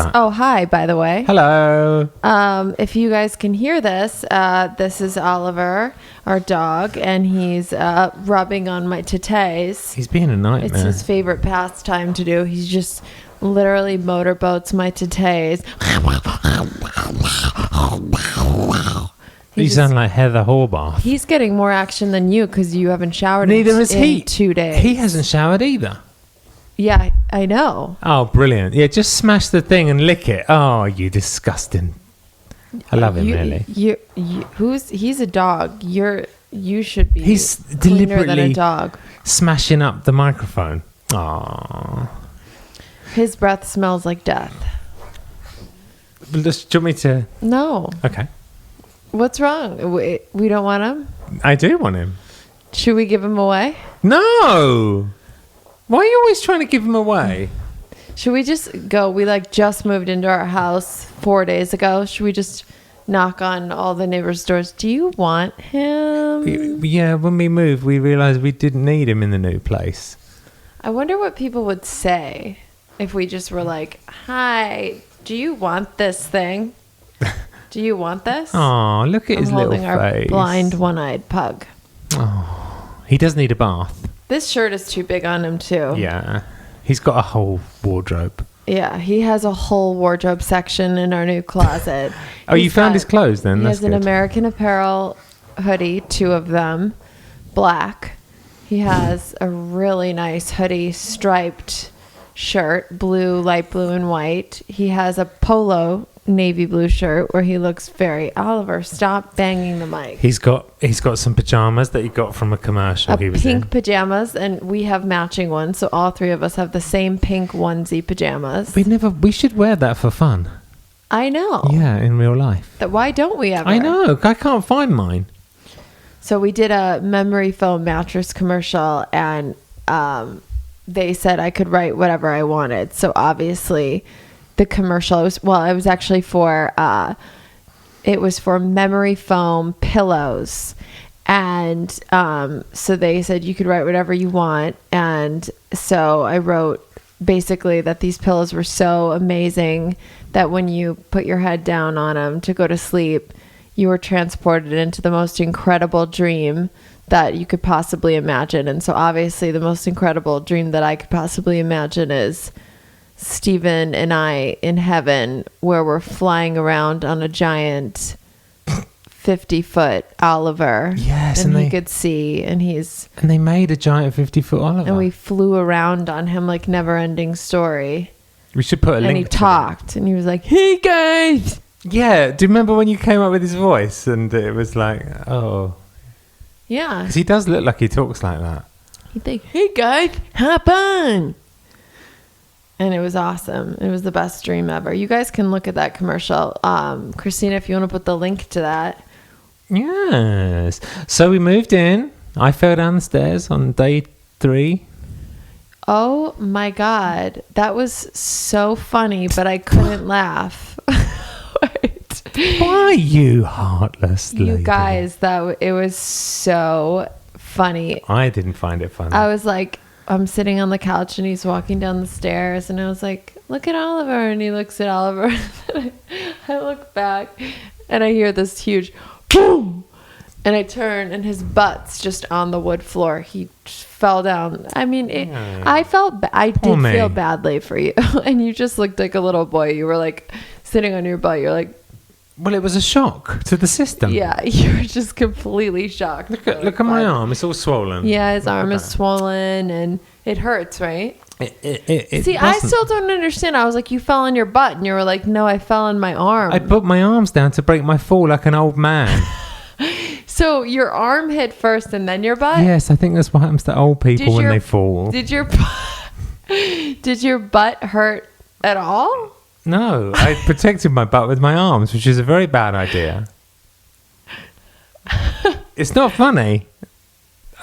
that? Oh, hi, by the way. Hello. If you guys can hear this, this is Oliver, our dog, and he's rubbing on my titties. He's being a nightmare. It's his favorite pastime to do. He's just literally motorboats my titties. You sound like Heather Horbath. He's getting more action than you because you haven't showered Neither is he. 2 days. He hasn't showered either. Yeah, I know. Oh, brilliant. Yeah, just smash the thing and lick it. Oh, you disgusting. I love him, really. He's a dog. You should be He's cleaner than a deliberately dog. smashing up the microphone. Oh. His breath smells like death. Do you want me to... No. Okay. What's wrong? We don't want him? I do want him. Should we give him away? No! Why are you always trying to give him away? Should we just go? We just moved into our house 4 days ago. Should we just knock on all the neighbors' doors? Do you want him? Yeah, when we moved, we realised we didn't need him in the new place. I wonder what people would say if we just were like, hi, do you want this thing? Do you want this? Oh, look at his little face. I'm holding our blind, one-eyed pug. Oh, he does need a bath. This shirt is too big on him, too. Yeah. He's got a whole wardrobe. Yeah, he has a whole wardrobe section in our new closet. You found his clothes then? He That's has an good. American Apparel hoodie, 2 of them, black. He has a really nice hoodie, striped shirt, blue, light blue, and white. He has a polo navy blue shirt where he looks very... Oliver, stop banging the mic. He's got some pajamas that he got from a commercial he was in. Pink pajamas, and we have matching ones, so all 3 of us have the same pink onesie pajamas. We should wear that for fun. I know. Yeah, in real life. Why don't we ever? I know. I can't find mine. So we did a memory foam mattress commercial, and they said I could write whatever I wanted. So obviously the commercial was actually for it was for memory foam pillows, and so they said you could write whatever you want, and so I wrote basically that these pillows were so amazing that when you put your head down on them to go to sleep, you were transported into the most incredible dream that you could possibly imagine. And so obviously the most incredible dream that I could possibly imagine is Stephen and I in heaven, where we're flying around on a giant 50-foot Oliver. Yes, and he could see, and they made a giant 50-foot Oliver. And we flew around on him like Never-Ending Story. We should put a link. And he talked, and he was like, "Hey guys." Yeah. Do you remember when you came up with his voice and it was like, oh. Yeah. Because he does look like he talks like that. He'd think, "Hey guys, hop on." And it was awesome. It was the best dream ever. You guys can look at that commercial. Christina, if you want to put the link to that. Yes. So we moved in. I fell down the stairs on day 3. Oh my God. That was so funny, but I couldn't laugh. Wait. Why, you heartless lady? You guys, it was so funny. I didn't find it funny. I was like, I'm sitting on the couch and he's walking down the stairs, and I was like, "Look at Oliver." And he looks at Oliver. I look back and I hear this huge boom. And I turn and his butt's just on the wood floor. He just fell down. I mean, I did feel badly for you. And you just looked like a little boy. You were like sitting on your butt. You're like, well, it was a shock to the system. Yeah, you were just completely shocked. Look at my arm. It's all swollen. Yeah, his arm is swollen and it hurts, right? See, I still don't understand. I was like, you fell on your butt. And you were like, no, I fell on my arm. I put my arms down to break my fall like an old man. So your arm hit first and then your butt? Yes, I think that's what happens to old people when they fall. Did your butt hurt at all? No, I protected my butt with my arms, which is a very bad idea. It's not funny.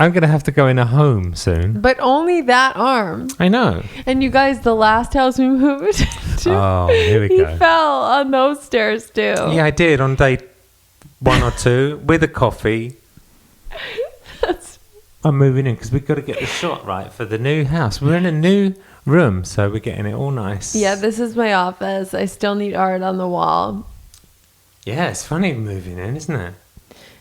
I'm going to have to go in a home soon. But only that arm. I know. And you guys, the last house we moved to, oh, here we go. He fell on those stairs too. Yeah, I did on day 1 or 2 with a coffee. I'm moving in because we've got to get the shot right for the new house. We're in a new room, so we're getting it all nice. Yeah, this is my office. I still need art on the wall. Yeah, it's funny moving in, isn't it?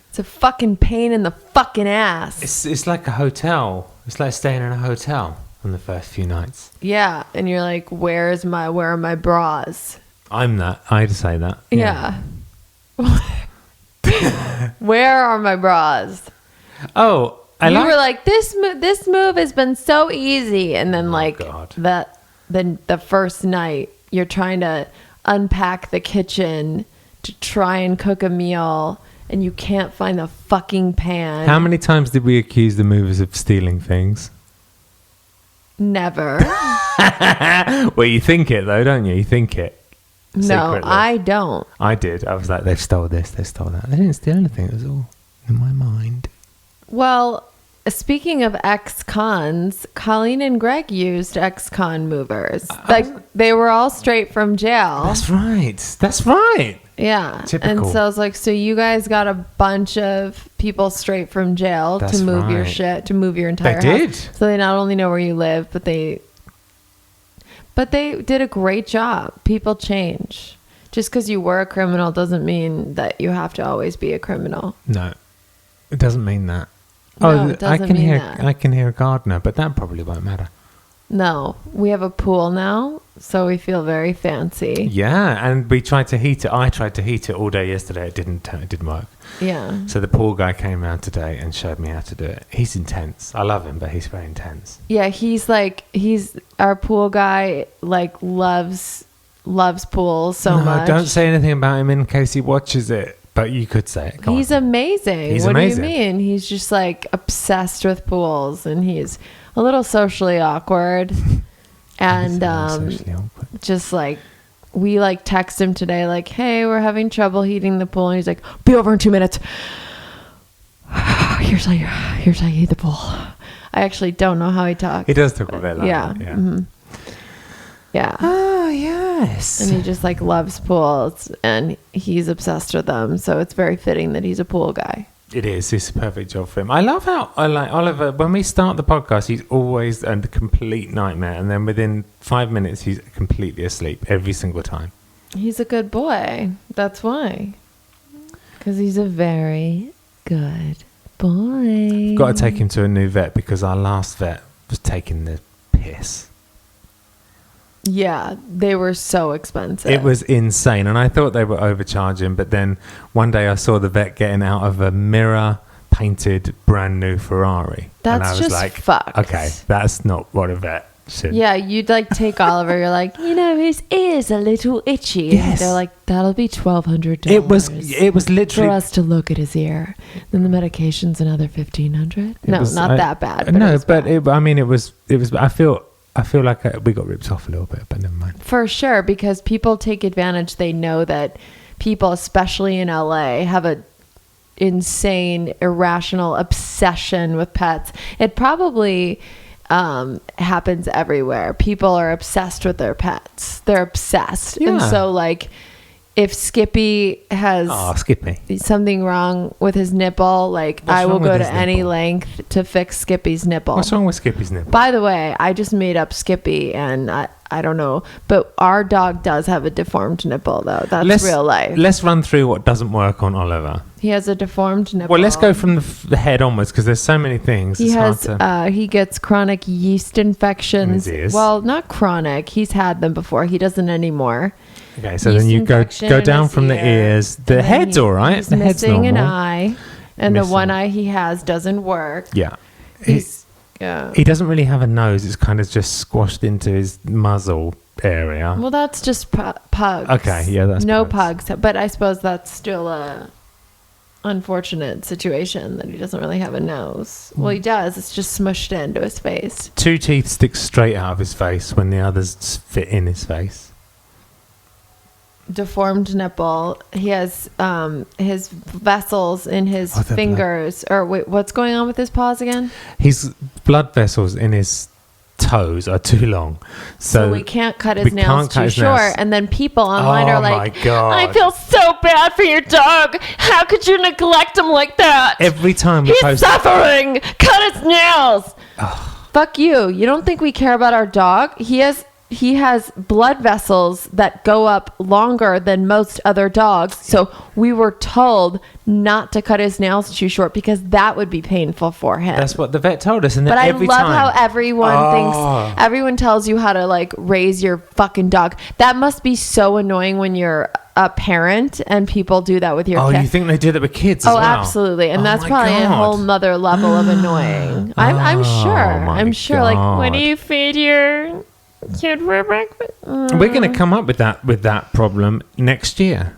It's a fucking pain in the fucking ass. It's like a hotel. It's like staying in a hotel on the first few nights. Yeah, and you're like, where are my bras? I'm that. I'd say that. Yeah. Where are my bras? Oh, you were like, this move has been so easy, and then the first night you're trying to unpack the kitchen to try and cook a meal, and you can't find the fucking pan. How many times did we accuse the movers of stealing things? Never. Well, you think it though, don't you? You think it. No, secretly. I don't. I did. I was like, they've stole this, they stole that. They didn't steal anything. It was all in my mind. Well, speaking of ex-cons, Colleen and Greg used ex-con movers. Like, they were all straight from jail. That's right. Yeah. Typical. And so I was like, so you guys got a bunch of people straight from jail to move your shit, to move your entire house. They did. So they not only know where you live, but they did a great job. People change. Just because you were a criminal doesn't mean that you have to always be a criminal. No, it doesn't mean that. No, it doesn't mean that. I can hear a gardener, but that probably won't matter. No, we have a pool now, so we feel very fancy. Yeah, and we tried to heat it. I tried to heat it all day yesterday. It didn't work. Yeah. So the pool guy came around today and showed me how to do it. He's intense. I love him, but he's very intense. Yeah, he's our pool guy, like loves pools so much. No, don't say anything about him in case he watches it. But you could say it. He's amazing. He's what amazing. do you mean? He's just like obsessed with pools, and he's a little socially awkward. And socially awkward. Just like we like text him today, like, "Hey, we're having trouble heating the pool," and he's like, "Be over in 2 minutes." Here's how you heat the pool. I actually don't know how he talks. He does talk a bit like yeah. that. Yeah. Mm-hmm. Yeah. Oh, yes. And he just like loves pools, and he's obsessed with them. So it's very fitting that he's a pool guy. It is. It's a perfect job for him. I love how Oliver, when we start the podcast, he's always a complete nightmare. And then within 5 minutes, he's completely asleep every single time. He's a good boy. That's why. Because he's a very good boy. Got to take him to a new vet because our last vet was taking the piss. Yeah, they were so expensive. It was insane. And I thought they were overcharging. But then one day I saw the vet getting out of a mirror-painted brand new Ferrari. That's and I was just like, fucked. Okay, that's not what a vet should. Yeah, you'd like take Oliver. You're like, his ear's a little itchy. Yes. They're like, that'll be $1,200. It was literally for us to look at his ear. Then the medication's another $1,500. No, not that bad. No, but it was. I feel like we got ripped off a little bit, but never mind. For sure, because people take advantage. They know that people, especially in LA, have a insane, irrational obsession with pets. It probably happens everywhere. People are obsessed with their pets. They're obsessed. Yeah. And so, like, if Skippy has something wrong with his nipple, like, I will go to any length to fix Skippy's nipple. What's wrong with Skippy's nipple? By the way, I just made up Skippy, and I don't know, but our dog does have a deformed nipple, though. That's real life. Let's run through what doesn't work on Oliver. He has a deformed nipple. Well, let's go from the head onwards because there's so many things. He gets chronic yeast infections. In his ears. Well, not chronic. He's had them before. He doesn't anymore. Okay, so then you go down from the ears. The head's all right. He's the head's missing normal. an eye, and the one eye he has doesn't work. Yeah. Yeah. He doesn't really have a nose. It's kind of just squashed into his muzzle area. Well, that's just pugs. Okay, yeah, that's no pugs. But I suppose that's still a unfortunate situation that he doesn't really have a nose. Well, he does. It's just smushed into his face. 2 teeth stick straight out of his face when the others fit in his face. Deformed nipple. He has his vessels in his fingers. Or wait, what's going on with his paws again? His blood vessels in his toes are too long. So we can't cut his nails too short. And then people online are like, my God. I feel so bad for your dog. How could you neglect him like that? Every time we He's post... suffering. Cut his nails. Fuck you. You don't think we care about our dog? He has blood vessels that go up longer than most other dogs. So we were told not to cut his nails too short because that would be painful for him. That's what the vet told us. And then but every I love time... how everyone tells you how to like raise your fucking dog. That must be so annoying when you're a parent and people do that with your kids. You think they do that with kids as well? Absolutely. And that's probably a whole nother level of annoying. I'm sure. Like, what do you feed your kid for breakfast? We're going to come up with that problem next year.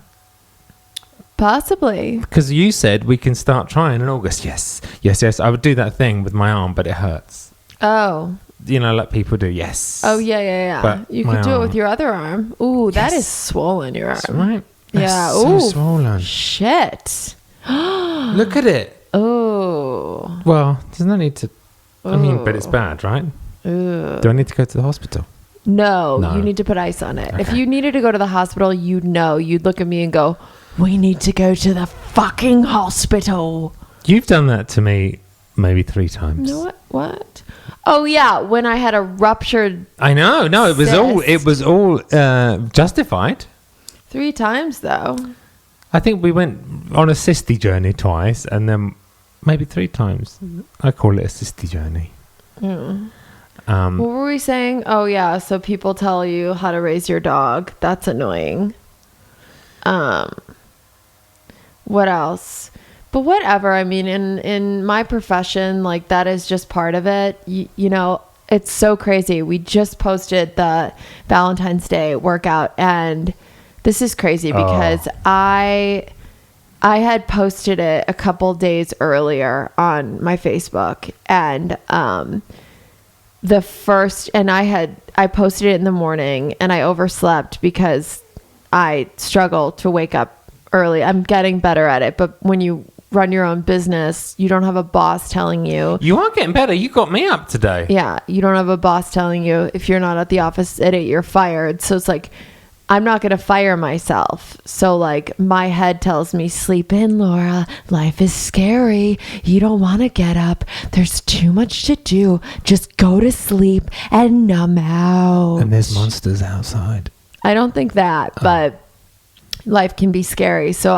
Possibly. Because you said we can start trying in August. Yes. I would do that thing with my arm, but it hurts. Oh. You know, like people do. Yes. Oh, yeah. But you could do it with your other arm. Ooh, that is swollen, your arm. That's right. Yeah. So swollen. Shit. Look at it. Oh. Well, there's no need to... I mean, but it's bad, right? Ooh. Do I need to go to the hospital? No, you need to put ice on it. Okay. If you needed to go to the hospital, you'd look at me and go, we need to go to the fucking hospital. You've done that to me maybe 3 times. You know what? Oh yeah, when I had a ruptured I know. No, it was all justified. 3 times though. I think we went on a cysty journey twice and then maybe 3 times. I call it a cysty journey. What were we saying? Oh yeah, so people tell you how to raise your dog. That's annoying. What else? But whatever. I mean, in my profession, like that is just part of it. You know, it's so crazy. We just posted the Valentine's Day workout, and this is crazy because I had posted it a couple days earlier on my Facebook, and I posted it in the morning, and I overslept because I struggle to wake up early. I'm getting better at it, but when you run your own business, you don't have a boss telling you. You are getting better. You got me up today. Yeah, you don't have a boss telling you if you're not at the office at 8, you're fired. So it's like, I'm not going to fire myself. So like my head tells me, sleep in, Laura. Life is scary. You don't want to get up. There's too much to do. Just go to sleep and numb out. And there's monsters outside. I don't think that, but life can be scary. So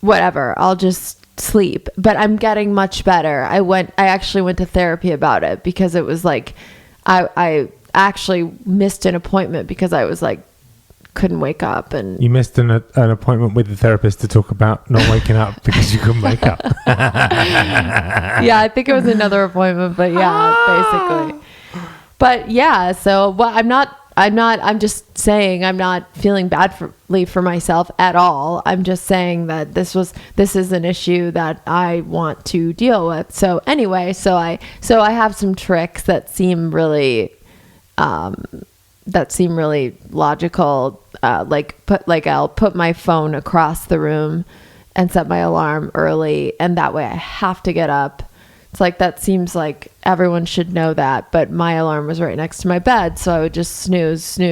I'll just sleep. But I'm getting much better. I actually went to therapy about it because it was like, I actually missed an appointment because I was like, couldn't wake up. And you missed an appointment with the therapist to talk about not waking up because you couldn't wake up. Yeah, I think it was another appointment, but yeah, basically. But yeah, so I'm just saying I'm not feeling badly for myself at all. I'm just saying that this is an issue that I want to deal with. So anyway, so I have some tricks that seem really logical. I'll put my phone across the room and set my alarm early, and that way I have to get up. It's like, that seems like everyone should know that, but my alarm was right next to my bed, so I would just snooze, and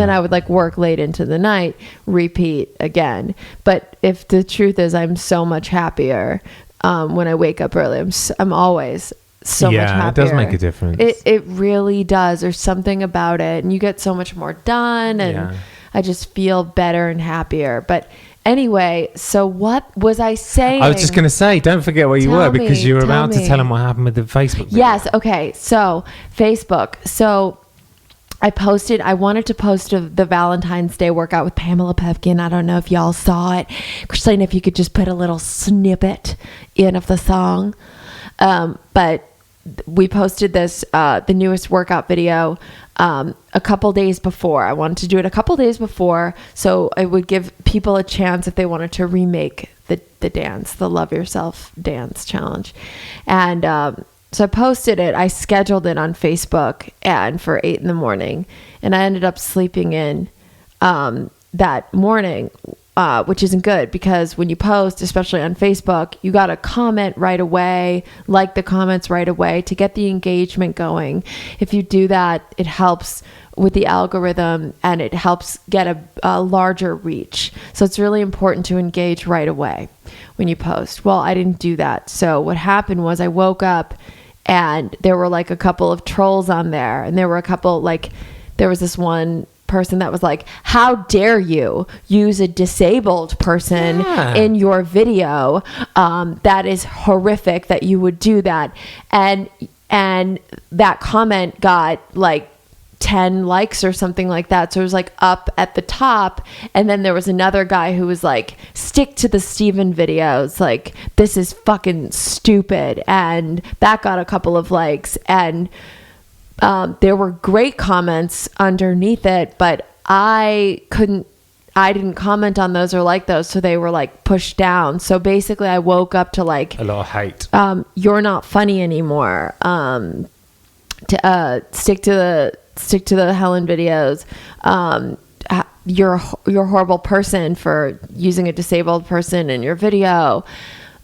then I would like work late into the night, repeat again. But if the truth is, I'm so much happier when I wake up early. I'm always so much happier. Yeah, it does make a difference. It really does. There's something about it, and you get so much more done, and I just feel better and happier. But anyway, so what was I saying? I was just going to say, don't forget where you were, because you were about to tell them what happened with the Facebook video. Yes, okay. So, Facebook. So, I wanted to post the Valentine's Day workout with Pamela Pevkin. I don't know if y'all saw it. Christine, if you could just put a little snippet in of the song. But we posted this, the newest workout video, a couple days before. I wanted to do it a couple days before, so I would give people a chance if they wanted to remake the dance, the Love Yourself Dance Challenge. And so I posted it. I scheduled it on Facebook and for 8 a.m, and I ended up sleeping in that morning which isn't good, because when you post, especially on Facebook, you got to comment right away, like the comments right away to get the engagement going. If you do that, it helps with the algorithm and it helps get a larger reach. So it's really important to engage right away when you post. Well, I didn't do that. So what happened was I woke up and there were like a couple of trolls on there, and there were a couple, like there was this one person that was like, how dare you use a disabled person in your video? That is horrific that you would do that. And that comment got like 10 likes or something like that. So it was like up at the top. And then there was another guy who was like, stick to the Steven videos. Like, this is fucking stupid. And that got a couple of likes. And there were great comments underneath it, but I didn't comment on those or like those. So they were like pushed down. So basically I woke up to like a lot of hate. You're not funny anymore. Stick to the Helen videos. You're a horrible person for using a disabled person in your video.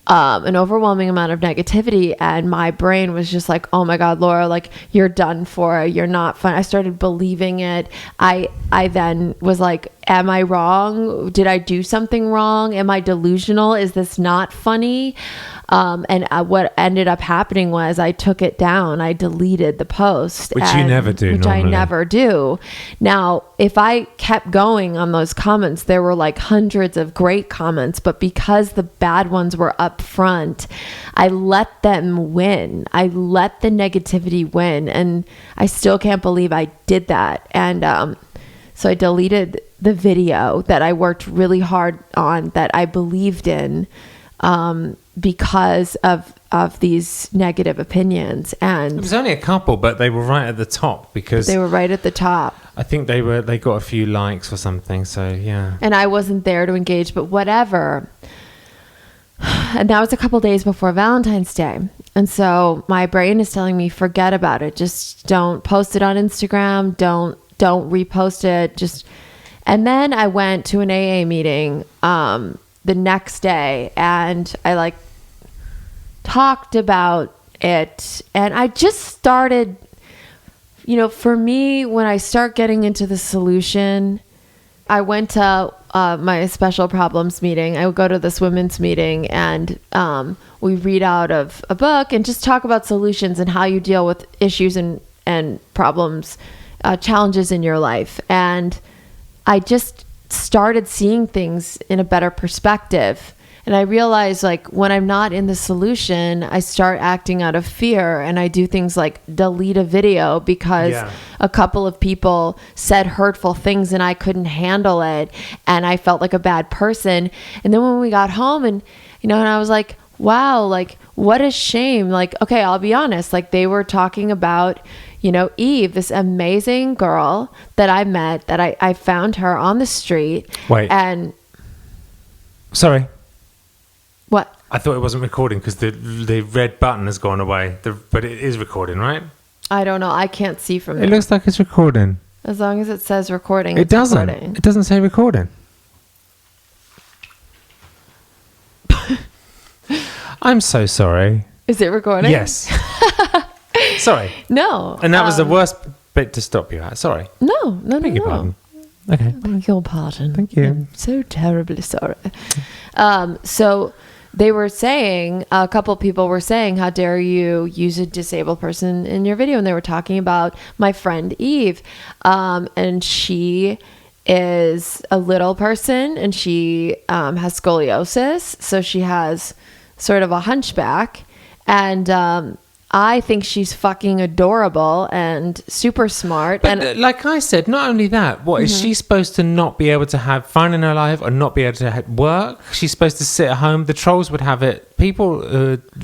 An overwhelming amount of negativity, and my brain was just like, oh my God, Laura, like, you're done for, you're not fun. I started believing it. I then was like, am I wrong? Did I do something wrong? Am I delusional? Is this not funny? What ended up happening was I took it down. I deleted the post. Which you never do. Which normally. I never do. Now, if I kept going on those comments, there were like hundreds of great comments, but because the bad ones were up front, I let them win. I let the negativity win. And I still can't believe I did that. And so I deleted the video that I worked really hard on, that I believed in, because of these negative opinions. And it was only a couple, but they were right at the top, because they were right at the top. I think they got a few likes or something. So yeah. And I wasn't there to engage, but whatever. And that was a couple days before Valentine's Day. And so my brain is telling me, forget about it. Just don't post it on Instagram. Don't repost it. And then I went to an AA meeting, the next day, and I like talked about it, and I just started, for me, when I start getting into the solution, I went to my special problems meeting. I would go to this women's meeting, and we read out of a book and just talk about solutions and how you deal with issues and problems, challenges in your life. And I just started seeing things in a better perspective. And I realized, like, when I'm not in the solution, I start acting out of fear, and I do things like delete a video because a couple of people said hurtful things and I couldn't handle it, and I felt like a bad person. And then when we got home, and and I was like, wow, like, what a shame. Like, okay, I'll be honest, like, they were talking about Eve, this amazing girl that I met, that I found her on the street. Wait. And sorry. What? I thought it wasn't recording because the red button has gone away. But it is recording, right? I don't know. I can't see from it. It looks like it's recording. As long as it says recording. It doesn't. Recording. It doesn't say recording. I'm so sorry. Is it recording? Yes. Sorry. No. And that was the worst bit to stop you at. Sorry. No. Beg your pardon. Okay. Beg your pardon. Thank you. I'm so terribly sorry. So they were saying, a couple people were saying, how dare you use a disabled person in your video? And they were talking about my friend Eve. And she is a little person, and she has scoliosis. So she has sort of a hunchback. And I think she's fucking adorable and super smart. But and like I said, not only that, what is she supposed to not be able to have fun in her life or not be able to work? She's supposed to sit at home. The trolls would have it. People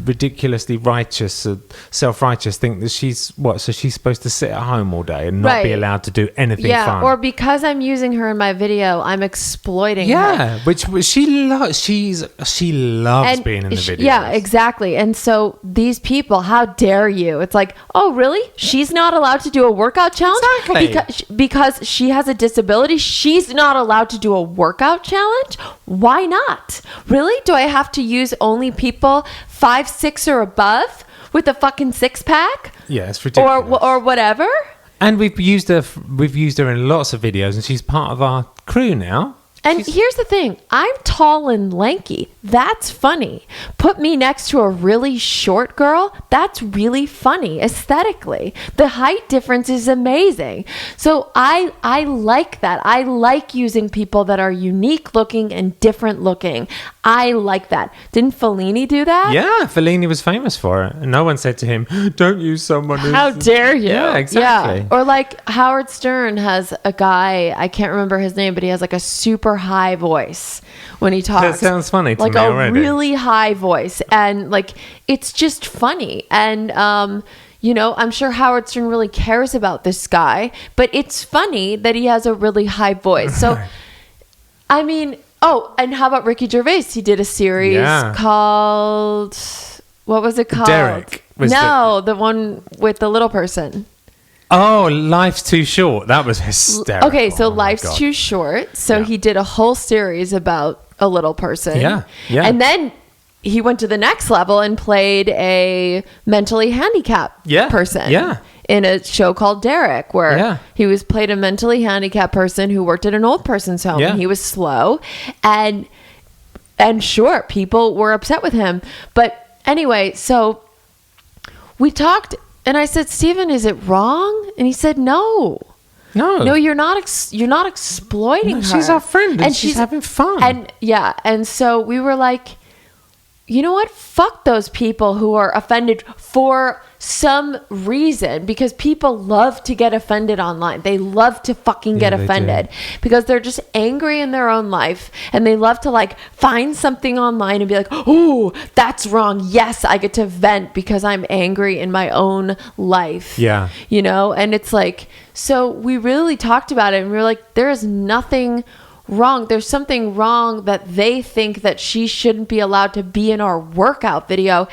ridiculously righteous, self-righteous, think that she's what? So she's supposed to sit at home all day and not be allowed to do anything fun. Or because I'm using her in my video, I'm exploiting her. Yeah, which she loves. She loves being in the video. Yeah, exactly. And so these people, how dare you? It's like, oh, really? She's not allowed to do a workout challenge? Exactly. Because she has a disability, she's not allowed to do a workout challenge? Why not? Really? Do I have to use only people 5'6" or above with a fucking six-pack? Yeah, it's ridiculous. Or whatever? And we've used her in lots of videos, and she's part of our crew now. And here's the thing. I'm tall and lanky. That's funny. Put me next to a really short girl. That's really funny aesthetically. The height difference is amazing. So I like that. I like using people that are unique looking and different looking. I like that. Didn't Fellini do that? Yeah, Fellini was famous for it. And no one said to him, don't use someone who's... How dare you? Yeah, exactly. Yeah. Or like Howard Stern has a guy, I can't remember his name, but he has like a super high voice when he talks. That sounds funny to like me a already. really high voice. And like, it's just funny. And, you know, I'm sure Howard Stern really cares about this guy, but it's funny that he has a really high voice. So, I mean... Oh, and how about Ricky Gervais? He did a series called... What was it called? Derek. The one with the little person. Oh, Life's Too Short. That was hysterical. Okay, so Oh my Life's God. Too Short. So he did a whole series about a little person. Yeah. And then he went to the next level and played a mentally handicapped person. Yeah. In a show called Derek, where he was played a mentally handicapped person who worked at an old person's home. Yeah. And he was slow, and sure, people were upset with him. But anyway, so we talked, and I said, "Steven, is it wrong?" And he said, "No, you're not. You're not exploiting her. She's our friend, and she's having fun." And so we were like, you know what? Fuck those people who are offended for some reason, because people love to get offended online. They love to fucking get offended because they're just angry in their own life, and they love to like find something online and be like, oh, that's wrong. Yes, I get to vent because I'm angry in my own life. Yeah. You know, and it's like, so we really talked about it, and we were like, there is nothing wrong. There's something wrong that they think that she shouldn't be allowed to be in our workout video.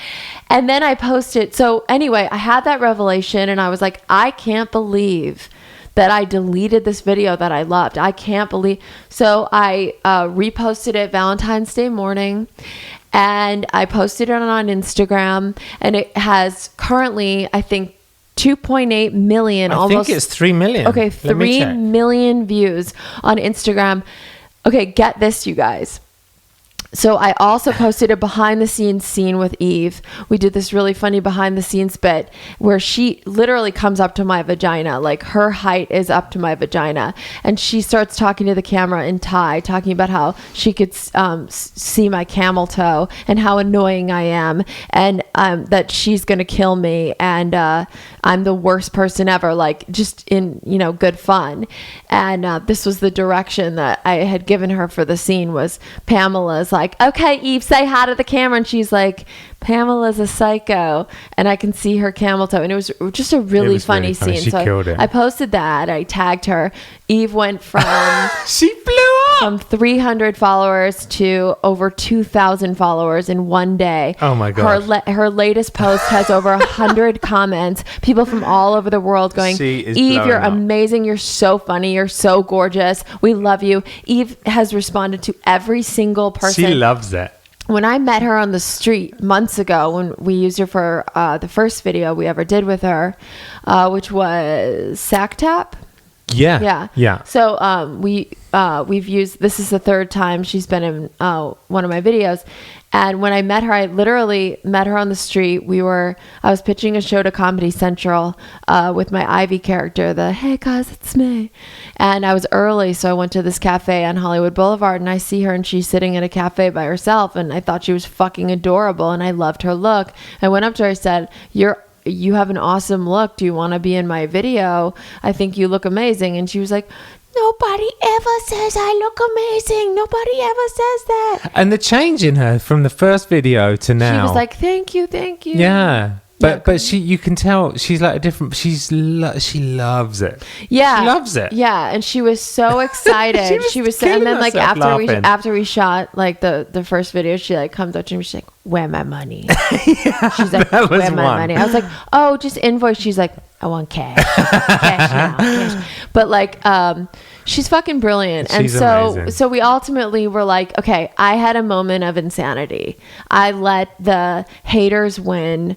And then I posted. So anyway, I had that revelation, and I was like, I can't believe that I deleted this video that I loved. I can't believe. So I reposted it Valentine's Day morning, and I posted it on Instagram, and it has currently, I think, 2.8 million. I think it's 3 million. Okay, 3 million views on Instagram. Okay, get this, you guys. So I also posted a behind the scenes scene with Eve. We did this really funny behind the scenes bit where she literally comes up to my vagina, like her height is up to my vagina, and she starts talking to the camera in Thai, talking about how she could see my camel toe and how annoying I am, and that she's gonna kill me, and I'm the worst person ever, like just in, you know, good fun. And this was the direction that I had given her for the scene, was Pamela's like, okay, Eve, say hi to the camera. And she's like, Pamela's a psycho. And I can see her camel toe. And it was just a really funny scene. She killed it. I posted that. I tagged her. Eve went from she blew up from 300 followers to over 2,000 followers in one day. Oh my God. Her latest post has over 100 comments. People from all over the world going, Eve, you're amazing. You're so funny. You're so gorgeous. We love you. Eve has responded to every single person. She loves it. When I met her on the street months ago, when we used her for the first video we ever did with her, which was Sack Tap. Yeah. So we've used, this is the third time she's been in one of my videos. And when I met her, I literally met her on the street. I was pitching a show to Comedy Central with my Ivy character, the hey guys, it's me. And I was early, so I went to this cafe on Hollywood Boulevard, and I see her, and she's sitting in a cafe by herself, and I thought she was fucking adorable, and I loved her look. I went up to her, I said, you have an awesome look. Do you want to be in my video? I think you look amazing. And she was like, nobody ever says I look amazing. Nobody ever says that. And the change in her from the first video to now. She was like, thank you. Yeah. But you can tell she's like a different. She loves it. Yeah, she loves it. Yeah, and she was so excited. she was so, and then like after we shot like the first video, she like comes up to me. She's like, "Where my money?" She's like, "Where my money?" I was like, "Oh, just invoice." She's like, "I want cash, cash now." Cash. But like, she's fucking brilliant. She's amazing. So we ultimately were like, okay, I had a moment of insanity. I let the haters win.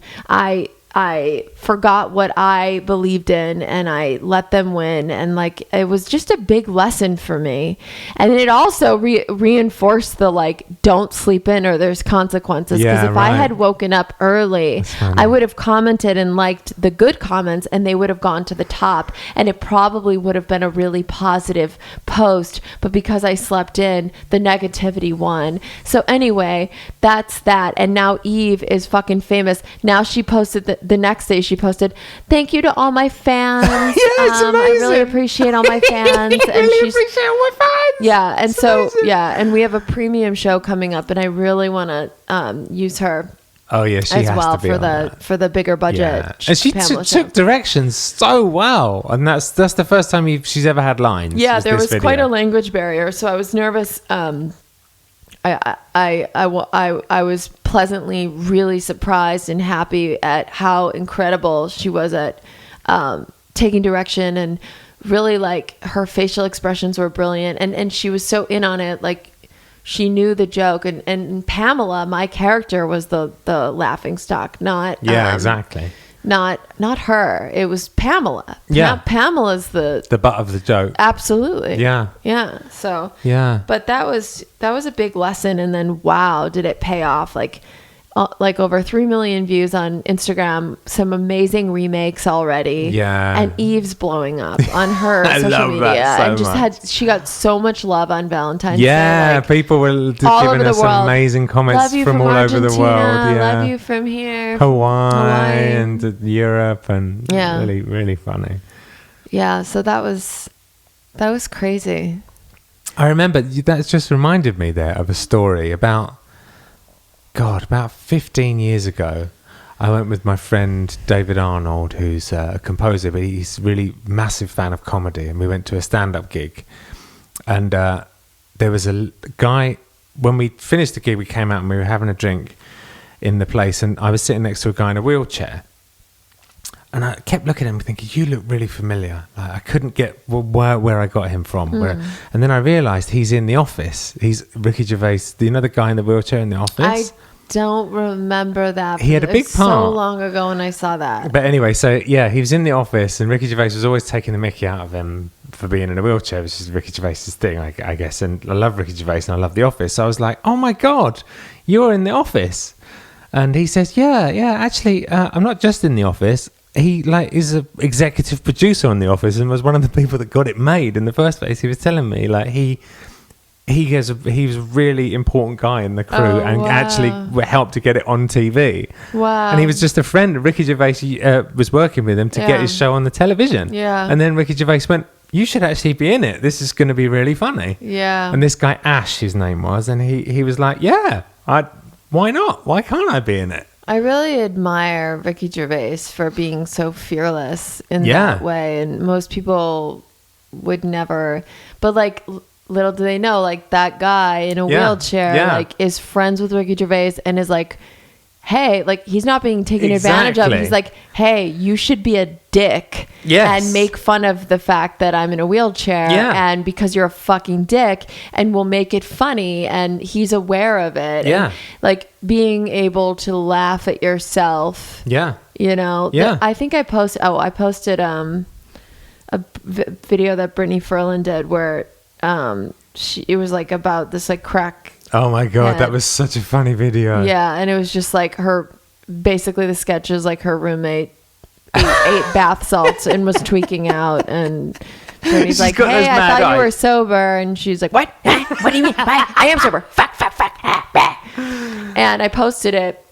I forgot what I believed in and I let them win. And like, it was just a big lesson for me. And it also reinforced the like, don't sleep in or there's consequences. Because if I had woken up early, I would have commented and liked the good comments and they would have gone to the top. And it probably would have been a really positive post. But because I slept in, the negativity won. So anyway, that's that. And now Eve is fucking famous. Now she posted the next day she posted, "Thank you to all my fans. It's amazing. I really appreciate all my fans." And really appreciate all my fans. Yeah, and it's so amazing. Yeah, and we have a premium show coming up, and I really want to use her. Oh yeah, she as has well to be for the bigger budget. Yeah. And she took directions so well, and that's the first time she's ever had lines. Yeah, there was quite a language barrier, so I was nervous. I was pleasantly really surprised and happy at how incredible she was at taking direction, and really like her facial expressions were brilliant, and she was so in on it. Like she knew the joke, and Pamela, my character, was the laughing stock, not exactly. Not her. It was Pamela. Yeah. Pamela's the butt of the joke. Absolutely. Yeah. Yeah. So. Yeah. But that was a big lesson, and then wow, did it pay off? Like over 3 million views on Instagram, some amazing remakes already. Yeah. And Eve's blowing up on her I social love media, that so and just much. she got so much love on Valentine's Day. Yeah, like, people were giving us amazing comments from all over the world. Yeah. Love you from here. Hawaii and Europe, and really, really funny. Yeah, so that was crazy. I remember that's just reminded me there of a story about 15 years ago. I went with my friend David Arnold, who's a composer, but he's a really massive fan of comedy, and we went to a stand-up gig. And there was a guy, when we finished the gig, we came out and we were having a drink in the place, and I was sitting next to a guy in a wheelchair. And I kept looking at him thinking, you look really familiar. Like, I couldn't get where I got him from. And then I realised he's in The Office. He's Ricky Gervais, the guy in the wheelchair in The Office. I don't remember that. He had a big part. So long ago when I saw that. But anyway, so yeah, he was in The Office, and Ricky Gervais was always taking the mickey out of him for being in a wheelchair, which is Ricky Gervais's thing, I guess. And I love Ricky Gervais and I love The Office. So I was like, oh my God, you're in The Office. And he says, yeah, actually, I'm not just in The Office. He is an executive producer on The Office and was one of the people that got it made in the first place. He was telling me he was a really important guy in the crew actually helped to get it on TV. Wow. And he was just a friend. Ricky Gervais was working with him to get his show on the television. Yeah. And then Ricky Gervais went, you should actually be in it. This is going to be really funny. Yeah. And this guy, Ash, his name was, and he was like, yeah, why not? Why can't I be in it? I really admire Ricky Gervais for being so fearless in that way. And most people would never, but like, little do they know, like that guy in a wheelchair, is friends with Ricky Gervais and is like, hey, like he's not being taken advantage of. He's like, hey, you should be a dick and make fun of the fact that I'm in a wheelchair and because you're a fucking dick, and we'll make it funny. And he's aware of it. Yeah. And, like being able to laugh at yourself. Yeah. I think I posted a video that Brittany Ferland did where it was like about this like crack. Oh my God, that was such a funny video. Yeah, and it was just like basically the sketch is like her roommate ate bath salts and was tweaking out, and Brittany's like, hey, I thought you were sober, and she's like, what? What do you mean? I am sober. Fuck. And I posted it,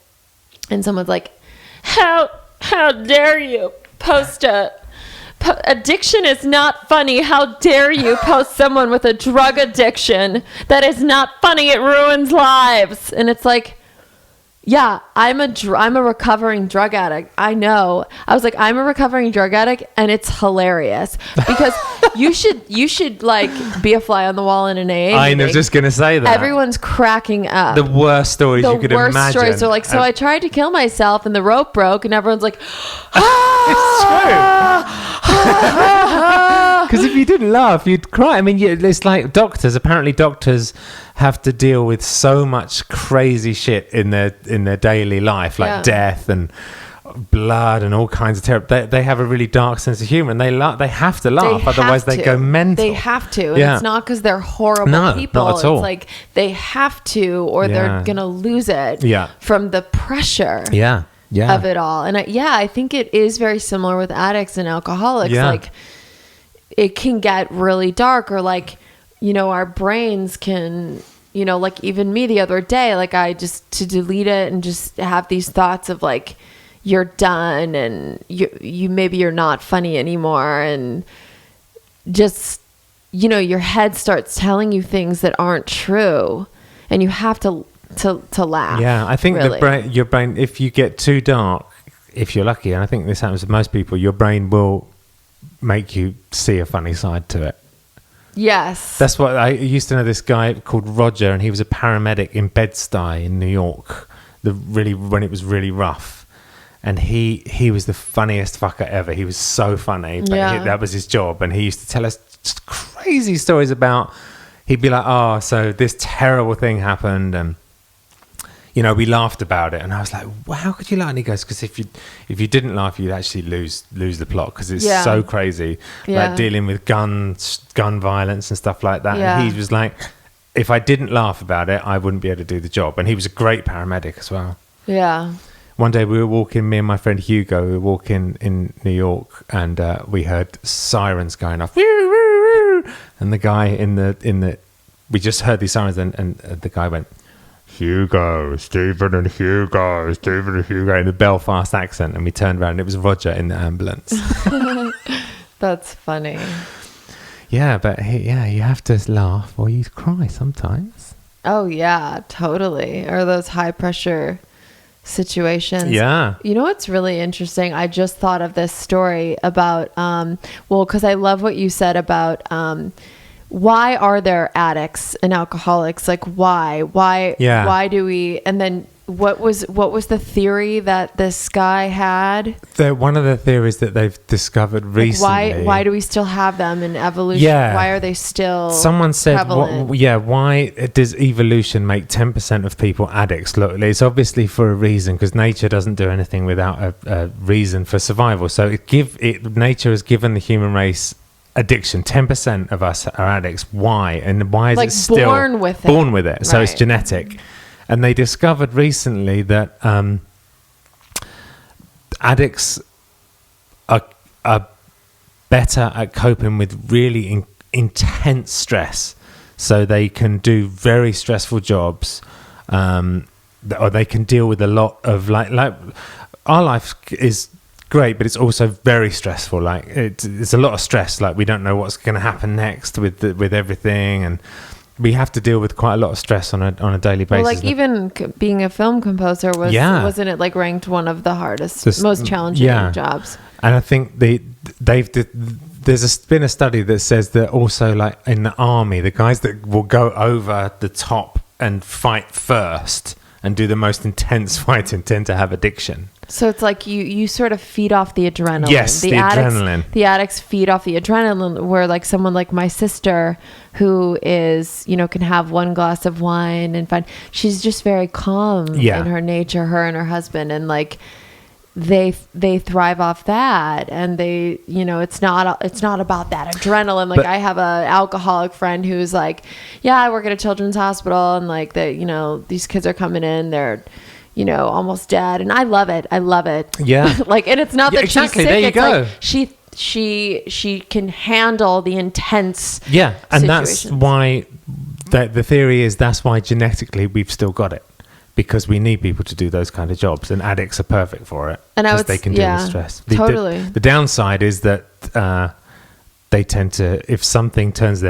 and someone's like, how dare you post addiction is not funny. How dare you post someone with a drug addiction? That is not funny. It ruins lives. And it's like, Yeah, I'm a recovering drug addict. I know. I was like, I'm a recovering drug addict, and it's hilarious because you should like be a fly on the wall in an AA I meeting. was just gonna say that Everyone's cracking up. the worst stories you could imagine. The worst stories are like, so I tried to kill myself, and the rope broke, and everyone's like, It's true. Because if you didn't laugh, you'd cry. I mean, it's like doctors. Apparently, doctors have to deal with so much crazy shit in their daily life, like death and blood and all kinds of terror. They have a really dark sense of humor, and they have to laugh, otherwise they go mental. They have to, and it's not because they're horrible people. Not at all. It's like they have to, or they're gonna lose it. From the pressure. Of it all. And I think it is very similar with addicts and alcoholics. Like it can get really dark, or like, you know, our brains can, you know, like even me the other day, like I just to delete it and just have these thoughts of like, you're done and you maybe you're not funny anymore, and just, you know, your head starts telling you things that aren't true, and you have to laugh. I think really. Your brain, if you get too dark, if you're lucky, and I think this happens to most people, your brain will make you see a funny side to it. Yes. That's what I used to know, this guy called Roger, and he was a paramedic in Bed-Stuy in New York, when it was really rough. And he was the funniest fucker ever. He was so funny, but that was his job. And he used to tell us just crazy stories about, he'd be like, oh, so this terrible thing happened, and you know, we laughed about it. And I was like, well, how could you laugh? And he goes, because if you didn't laugh, you'd actually lose the plot, because it's so crazy. Like dealing with gun violence and stuff like that. And he was like, if I didn't laugh about it, I wouldn't be able to do the job. And he was a great paramedic as well. Yeah. One day we were walking, me and my friend Hugo, we were walking in New York, and we heard sirens going off. And the guy we just heard these sirens, and the guy went, Stephen and Hugo, in the Belfast accent, and we turned around and it was Roger in the ambulance. That's funny. Yeah, but you have to laugh or you cry sometimes. Oh yeah, totally. Or those high pressure situations. Yeah. You know what's really interesting? I just thought of this story about because I love what you said about why are there addicts and alcoholics? Like why do we? And then what was the theory that this guy had? One of the theories that they've discovered recently. Why do we still have them in evolution? Yeah. Why are they still Someone said, why does evolution make 10% of people addicts? Look, it's obviously for a reason, because nature doesn't do anything without a reason for survival. So nature has given the human race addiction. 10% of us are addicts. Why? And why is it still born with it? So it's genetic. And they discovered recently that addicts are better at coping with really intense stress. So they can do very stressful jobs, or they can deal with a lot of like our life is great, but it's also very stressful. Like it's a lot of stress. Like we don't know what's going to happen next with everything, and we have to deal with quite a lot of stress on a daily basis. Well, like even being a film composer wasn't it like ranked one of the hardest, most challenging jobs? And I think there's been a study that says that also, like in the army, the guys that will go over the top and fight first and do the most intense fighting tend to have addiction. So it's like you sort of feed off the adrenaline. Yes, the adrenaline. The addicts feed off the adrenaline, where like someone like my sister, who is, you know, can have one glass of wine and fine. She's just very calm in her nature, her and her husband, and like they thrive off that, and they, you know, it's not about that adrenaline. Like I have a alcoholic friend who's like, I work at a children's hospital, and like you know, these kids are coming in, they're, you know, almost dead, and I love it. Yeah. Like, and it's not that exactly. She's sick. There you go. Like she can handle the intense. Yeah, and situations. that's why the theory is that's why genetically we've still got it, because we need people to do those kind of jobs, and addicts are perfect for it, because they can deal with stress. Totally. The downside is that they tend to, if something turns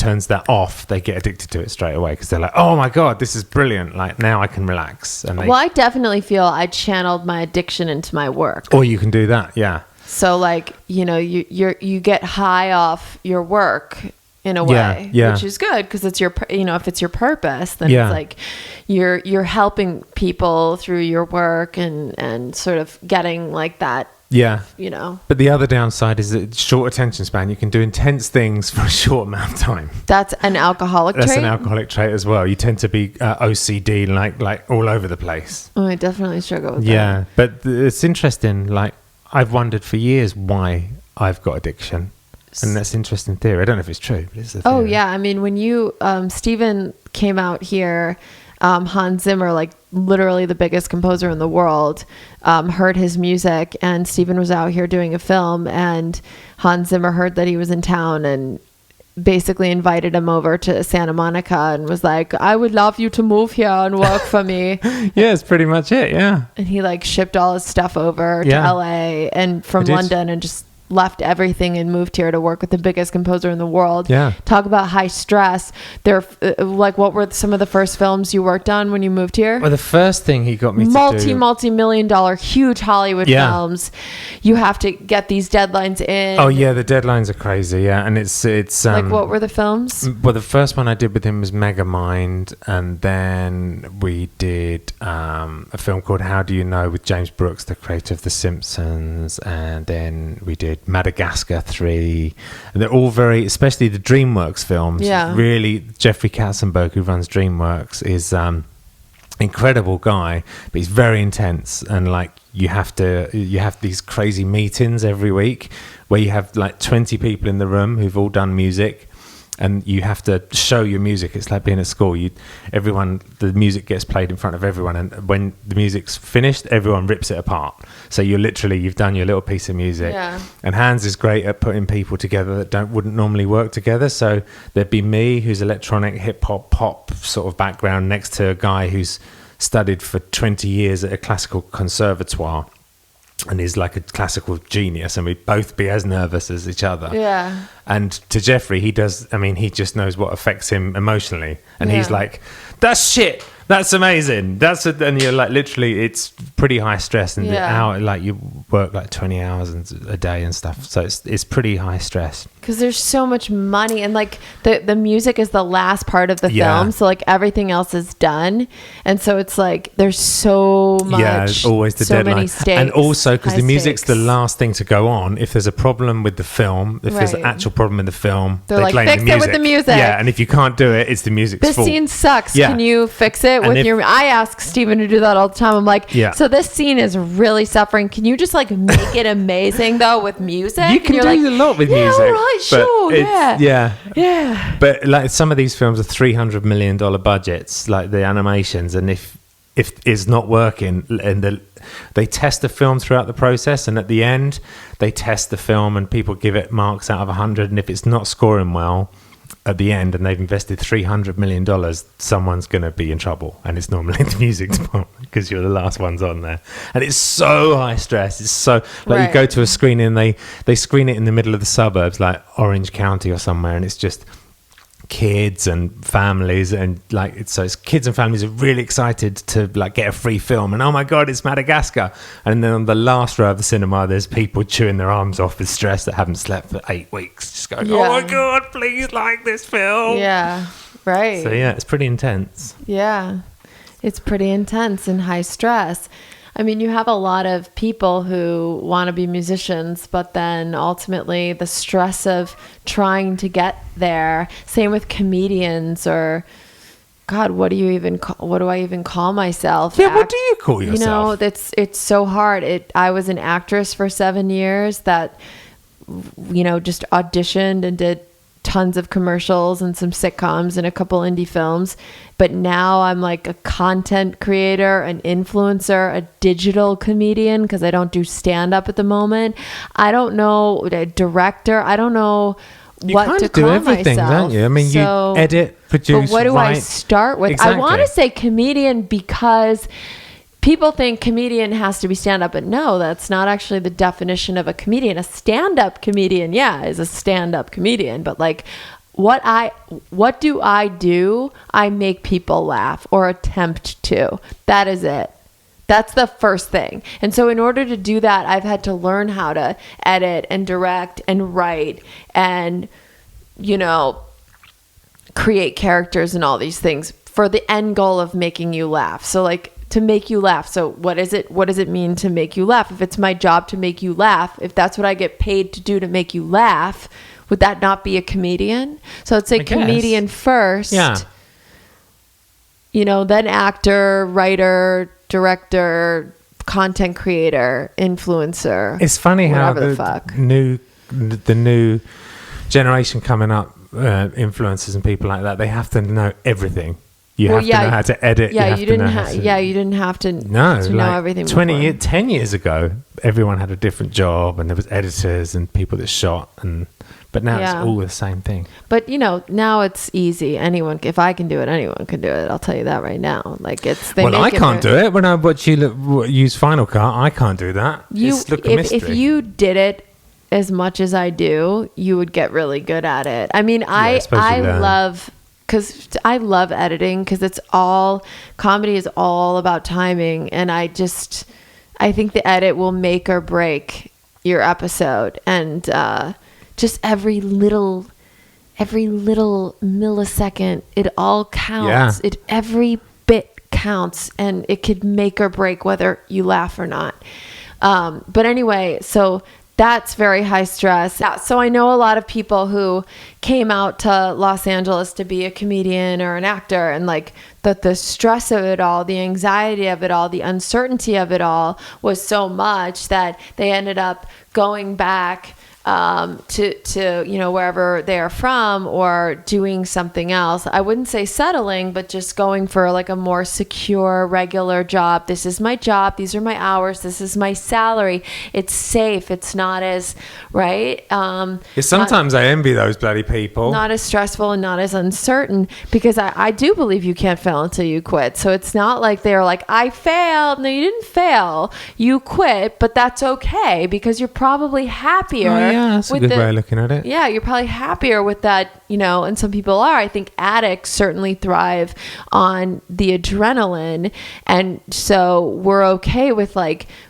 turns that off, they get addicted to it straight away because they're like, oh my God, this is brilliant. Like now I can relax. And well, I definitely feel I channeled my addiction into my work. Or you can do that. Yeah. So like, you get high off your work in a way, which is good because it's your, if it's your purpose, then it's like you're helping people through your work and sort of getting like that. Yeah. But the other downside is that short attention span. You can do intense things for a short amount of time. That's an alcoholic trait? That's an alcoholic trait as well. You tend to be OCD, like all over the place. Oh, I definitely struggle with that. Yeah. But it's interesting. Like I've wondered for years why I've got addiction. And that's an interesting theory. I don't know if it's true, but it's a theory. Oh, yeah. I mean, when you, Steven came out here, Hans Zimmer, like literally the biggest composer in the world, heard his music, and Steven was out here doing a film, and Hans Zimmer heard that he was in town and basically invited him over to Santa Monica and was like, I would love you to move here and work for me. Yeah, it's pretty much it. Yeah. And he like shipped all his stuff over to LA and from London and just left everything and moved here to work with the biggest composer in the world. Yeah. Talk about high stress. There, like, what were some of the first films you worked on when you moved here? Well, the first thing he got me to do... multi-million-dollar, huge Hollywood films. You have to get these deadlines in. Oh, yeah, the deadlines are crazy, yeah. And it's like, what were the films? Well, the first one I did with him was Megamind, and then we did a film called How Do You Know with James Brooks, the creator of The Simpsons, and then we did Madagascar 3. And they're all very, especially the DreamWorks films. Yeah. Really, Jeffrey Katzenberg, who runs DreamWorks, is incredible guy, but he's very intense. And like you have these crazy meetings every week where you have like 20 people in the room who've all done music. And you have to show your music. It's like being at school. The music gets played in front of everyone, and when the music's finished, everyone rips it apart. So you've done your little piece of music. Yeah. And Hans is great at putting people together that wouldn't normally work together. So there'd be me, who's electronic, hip hop, pop sort of background, next to a guy who's studied for 20 years at a classical conservatoire and is like a classical genius, and we'd both be as nervous as each other. Yeah. And to Jeffrey, he just knows what affects him emotionally. And he's like, that's shit. That's amazing. And you're like, literally, it's pretty high stress. And you work like 20 hours a day and stuff. So it's pretty high stress. Because there's so much money, and like the music is the last part of the film. So like everything else is done. And so it's like, there's so much. Yeah, always the deadline. Many stakes. And also, because the music's the last thing to go on. If there's a problem with the film, if there's an actual problem in the film, they're like, fix it with the music. Yeah, and if you can't do it, it's the music's fault. This scene sucks. Yeah. Can you fix it with your... I ask Steven to do that all the time. I'm like, so this scene is really suffering. Can you just like make it amazing though with music? You can do a lot with music. All right, sure. Yeah. But like some of these films are $300 million budgets, like the animations, and if it's not working, and they test the film throughout the process, and at the end they test the film and people give it marks out of 100, and if it's not scoring well at the end and they've invested $300 million, someone's going to be in trouble, and it's normally the music department because you're the last ones on there. And it's so high stress. It's so like you go to a screening and they screen it in the middle of the suburbs, like Orange County or somewhere, and it's just kids and families, and like it's kids and families are really excited to like get a free film, and oh my god, it's Madagascar. And then on the last row of the cinema, there's people chewing their arms off with stress that haven't slept for 8 weeks, just going, oh my god, please like this film. Yeah, right. So yeah, it's pretty intense. Yeah, it's pretty intense and high stress. I mean, you have a lot of people who want to be musicians, but then ultimately the stress of trying to get there. Same with comedians, or God, what do I even call myself? Yeah, what do you call yourself? It's so hard. I was an actress for 7 years that, just auditioned and did tons of commercials and some sitcoms and a couple indie films. But now I'm like a content creator, an influencer, a digital comedian, because I don't do stand-up at the moment. I don't know, a director. I don't know what to call myself. You kind of do everything, don't you? I mean, you edit, produce, but what do I start with? Exactly. I want to say comedian because people think comedian has to be stand-up, but no, that's not actually the definition of a comedian. A stand-up comedian, is a stand-up comedian, but like what do I do? I make people laugh or attempt to. That is it. That's the first thing. And so in order to do that, I've had to learn how to edit and direct and write and, create characters and all these things for the end goal of making you laugh. So like to make you laugh. So what does it mean to make you laugh? If it's my job to make you laugh, if that's what I get paid to do to make you laugh, would that not be a comedian? So I'd say comedian first. Yeah. Then actor, writer, director, content creator, influencer. It's funny how the new generation coming up, influencers and people like that, they have to know everything. You have to know how to edit. Yeah, you didn't have to know everything. 10 years ago, everyone had a different job, and there was editors and people that shot, but now it's all the same thing. But now it's easy. If I can do it, anyone can do it. I'll tell you that right now. Like I can't do it. When I watch you use Final Cut, I can't do that. If you did it as much as I do, you would get really good at it. I mean, I love editing because comedy is all about timing, and I think the edit will make or break your episode, and just every little millisecond, it all counts. Every bit counts, and it could make or break whether you laugh or not. But anyway, so that's very high stress. Yeah, so I know a lot of people who came out to Los Angeles to be a comedian or an actor, and like the stress of it all, the anxiety of it all, the uncertainty of it all was so much that they ended up going back to wherever they are from, or doing something else. I wouldn't say settling, but just going for like a more secure, regular job. This is my job. These are my hours. This is my salary. It's safe. It's not as right. Sometimes I envy those bloody people. Not as stressful and not as uncertain, because I do believe you can't fail until you quit. So it's not like they're like, I failed. No, you didn't fail. You quit, but that's okay, because you're probably happier. Yeah, that's a good way of looking at it. Yeah, you're probably happier with that, and some people are. I think addicts certainly thrive on the adrenaline. And so we're okay with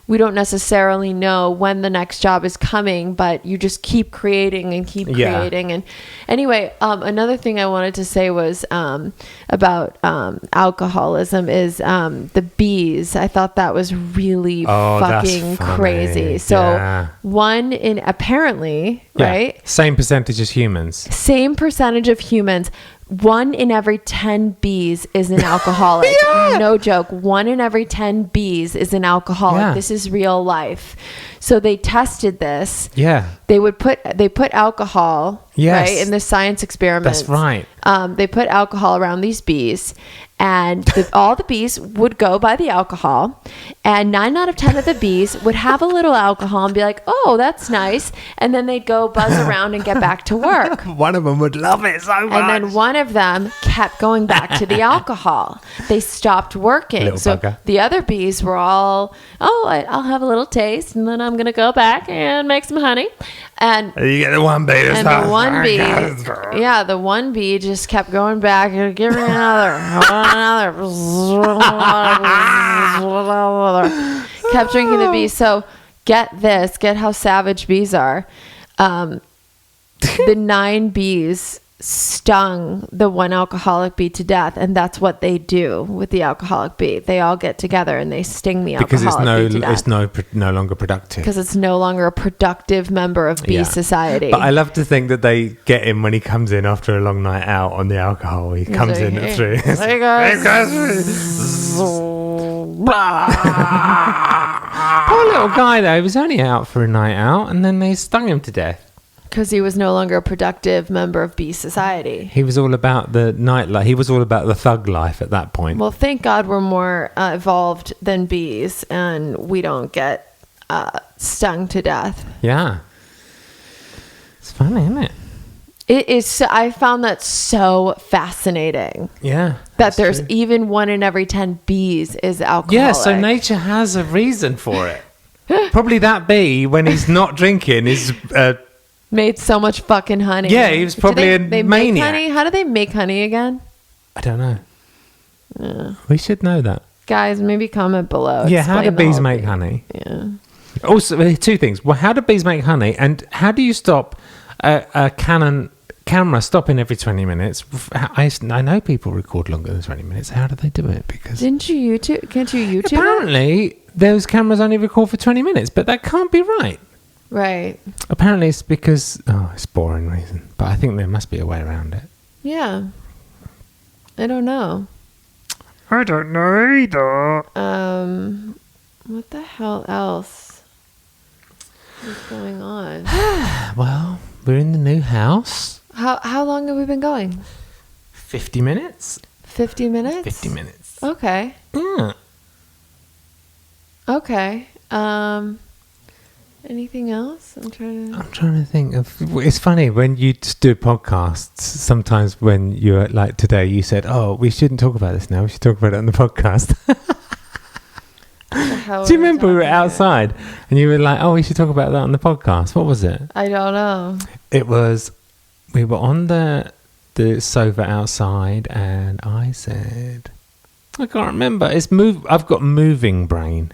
we don't necessarily know when the next job is coming, but you just keep creating and keep creating. And anyway, another thing I wanted to say was about alcoholism is the bees. I thought that was really fucking crazy. So apparently, right? Same percentage as humans. Same percentage of humans. 1 in every 10 bees is an alcoholic. No joke. 1 in every 10 bees is an alcoholic. This is real life. So they tested this. Yeah. They put alcohol, right, in the science experiments. That's right. They put alcohol around these bees, and all the bees would go by the alcohol, and 9 out of 10 of the bees would have a little alcohol and be like, oh, that's nice. And then they'd go buzz around and get back to work. One of them would love it so much. And then one of them kept going back to the alcohol. They stopped working. Bugger. The other bees were all, I'll have a little taste, and then I'm going to go back and make some honey. And you get the one bee. And the one bee, the one bee just kept going back and give me another. Kept drinking the bee. So get how savage bees are. The 9 bees stung the one alcoholic bee to death, and that's what they do with the alcoholic bee. They all get together and they sting the alcoholic bee to death. Because it's no longer productive. Because it's no longer a productive member of bee society. But I love to think that they get him when he comes in after a long night out on the alcohol. He comes in at 3. Hey guys. Poor little guy though. He was only out for a night out, and then they stung him to death. Because he was no longer a productive member of bee society. He was all about the nightlife. He was all about the thug life at that point. Well, thank God we're more evolved than bees, and we don't get stung to death. Yeah. It's funny, isn't it? It is. I found that so fascinating. Yeah. That there's true. Even 1 in every 10 bees is alcoholic. Yeah, so nature has a reason for it. Probably that bee, when he's not drinking, is Made so much fucking honey. Yeah, he was probably a they maniac. Make honey? How do they make honey again? I don't know. We should know that. Guys, maybe comment below. Yeah, how do Explain the bees whole make thing. honey? Yeah. Also, two things. Well, how do bees make honey? And how do you stop a Canon camera stopping every 20 minutes? I know people record longer than 20 minutes. How do they do it? Because Can't you YouTube it? apparently those cameras only record for 20 minutes, but that can't be right. Right. Apparently it's because, it's a boring reason, but I think there must be a way around it. Yeah. I don't know. I don't know either. What the hell else is going on? Well, we're in the new house. How long have we been going? 50 minutes? 50 minutes? 50 minutes. Okay. Yeah. Okay. Anything else? I'm trying to think of. It's funny when you just do podcasts. Sometimes when you're like today, you said, "Oh, we shouldn't talk about this now. We should talk about it on the podcast." Do you remember we were outside and you were like, "Oh, we should talk about that on the podcast"? What was it? I don't know. It was. We were on the sofa outside, and I said, "I can't remember." I've got moving brain.